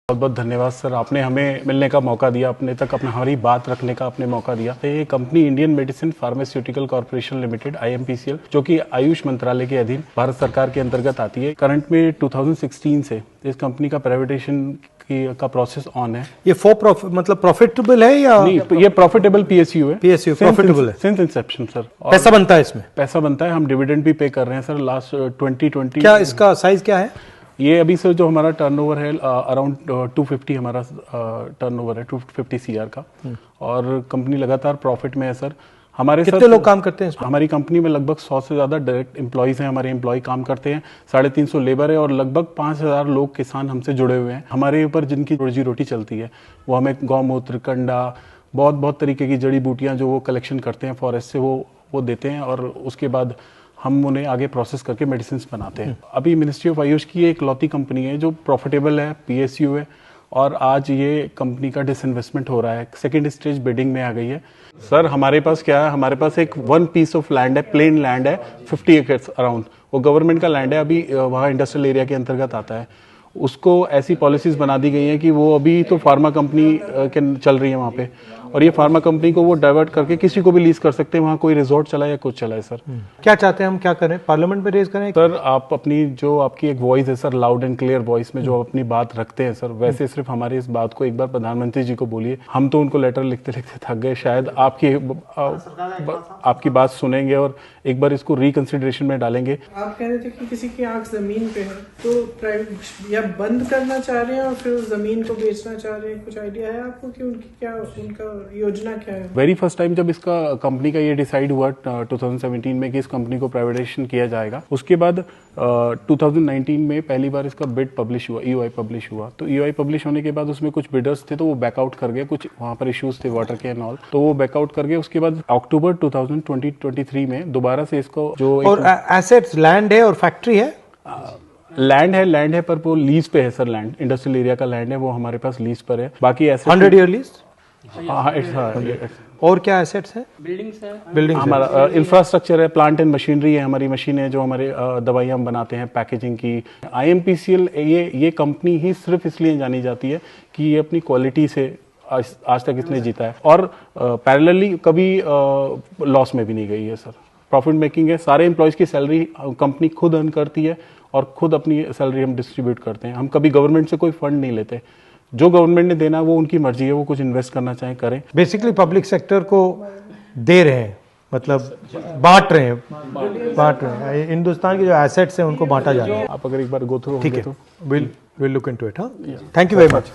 बहुत बहुत धन्यवाद सर, आपने हमें मिलने का मौका दिया, अपने तक अपना हमारी बात रखने का आपने मौका दिया। ये company Indian medicine pharmaceutical corporation limited IMPCL, जो कि आयुष मंत्रालय के अधीन भारत सरकार के अंतर्गत आती है। करंट में 2016 से इस कंपनी का प्राइवेटाइजेशन का प्रोसेस ऑन है। ये मतलब प्रॉफिटेबल है या नहीं? ये प्रॉफिटेबल PSU है। PSU प्रॉफिटेबल है सिंस इंसेप्शन सर। पैसा बनता है इसमें? पैसा बनता है, हम डिविडेंड भी पे कर रहे हैं सर लास्ट 2020। क्या इसका साइज क्या है? ये अभी सर जो हमारा टर्नओवर है अराउंड 250 हमारा टर्नओवर है 250 CR का, और कंपनी लगातार प्रॉफिट में है सर। हमारे कितने लोग काम करते हैं इसमें? हमारी कंपनी में लगभग 100 से ज़्यादा डायरेक्ट एम्प्लॉयज़ हैं, हमारे एम्प्लॉय काम करते हैं, 350 लेबर है, और लगभग 5000 लोग किसान हमसे जुड़े हुए हैं। हमारे ऊपर जिनकी रोजी रोटी चलती है वो हमें गौमूत्र, कंडा, बहुत तरीके की जड़ी बूटियाँ जो वो कलेक्शन करते हैं फॉरेस्ट से, वो देते हैं, और उसके बाद हम उन्हें आगे प्रोसेस करके मेडिसिन बनाते हैं। अभी मिनिस्ट्री ऑफ आयुष की एक लौती कंपनी है जो प्रॉफिटेबल है, PSU है, और आज ये कंपनी का डिसइन्वेस्टमेंट हो रहा है, सेकंड स्टेज बिडिंग में आ गई है। सर हमारे पास क्या है, हमारे पास एक 1 पीस ऑफ लैंड है, प्लेन लैंड है, 50 एकर्स अराउंड। वो गवर्नमेंट का लैंड है, अभी वहाँ इंडस्ट्रियल एरिया के अंतर्गत आता है। उसको ऐसी पॉलिसीज बना दी गई हैं कि वो अभी तो फार्मा कंपनी के चल रही है वहाँ पे, और ये फार्मा कंपनी को वो डाइवर्ट करके किसी को भी लीज कर सकते हैं, वहाँ कोई रिजॉर्ट चला या कुछ चला है सर। क्या चाहते हैं हम, क्या करें? पार्लियामेंट में रेज करें? सर आप अपनी जो आपकी एक वॉइस है sir, loud and clear voice में जो अपनी बात रखते हैं सर, वैसे सिर्फ हमारी इस बात को एक बार प्रधानमंत्री जी को बोलिए। हम तो उनको लेटर लिखते लिखते थक गए, शायद आपकी बात सुनेंगे और एक बार इसको रिकंसिडरेशन में डालेंगे। आप कह रहे थे कि किसी की आंख जमीन पे है, तो प्राइवेट या बंद करना चाह रहे हैं और फिर उस जमीन को बेचना चाह रहे हैं, कुछ आइडिया है आपको कि उनकी क्या, उनका योजना क्या है? वेरी फर्स्ट टाइम जब इसका कंपनी का ये डिसाइड हुआ 2017 में कि इस कंपनी को प्राइवेटाइजेशन किया जाएगा, उसके बाद 2019 में पहली बार इसका बिड पब्लिश हुआ, EOI पब्लिश हुआ। तो EOI पब्लिश होने के बाद उसमें कुछ बिडर्स थे तो वो बैकआउट कर गए, कुछ वहाँ पर इश्यूज थे वाटर के एंड ऑल, तो वो बैकआउट कर गए। उसके बाद अक्टूबर 2023 में दोबारा से इसको जो और एसेट्स, लैंड है और फैक्ट्री है? लैंड है पर वो लीज पे है सर, लैंड इंडस्ट्रियल एरिया का लैंड है, वो हमारे पास लीज पर है। बाकी ऐसे 100 ईयर लीज। हाँ, और क्या एसेट्स है? बिल्डिंग्स हमारा इंफ्रास्ट्रक्चर है, प्लांट एंड मशीनरी है, हमारी मशीन है जो हमारे दवाइयाँ हम बनाते हैं, पैकेजिंग की। IMPCL ये कंपनी ही सिर्फ इसलिए जानी जाती है कि ये अपनी क्वालिटी से आज तक इसने जीता है, और पैरेलली कभी लॉस में भी नहीं गई है सर, प्रॉफिट मेकिंग है। सारे एम्प्लॉयज की सैलरी कंपनी खुद अर्न करती है, और खुद अपनी सैलरी हम डिस्ट्रीब्यूट करते हैं। हम कभी गवर्नमेंट से कोई फंड नहीं लेते, जो गवर्नमेंट ने देना वो उनकी मर्जी है, वो कुछ इन्वेस्ट करना चाहे करें। बेसिकली पब्लिक सेक्टर को दे रहे हैं, मतलब बांट रहे हैं। हिंदुस्तान के जो एसेट्स हैं उनको बांटा जा रहा है। आप अगर एक बार गो थ्रू, ठीक है, विल लुक इनटू इट। हाँ, थैंक यू वेरी मच।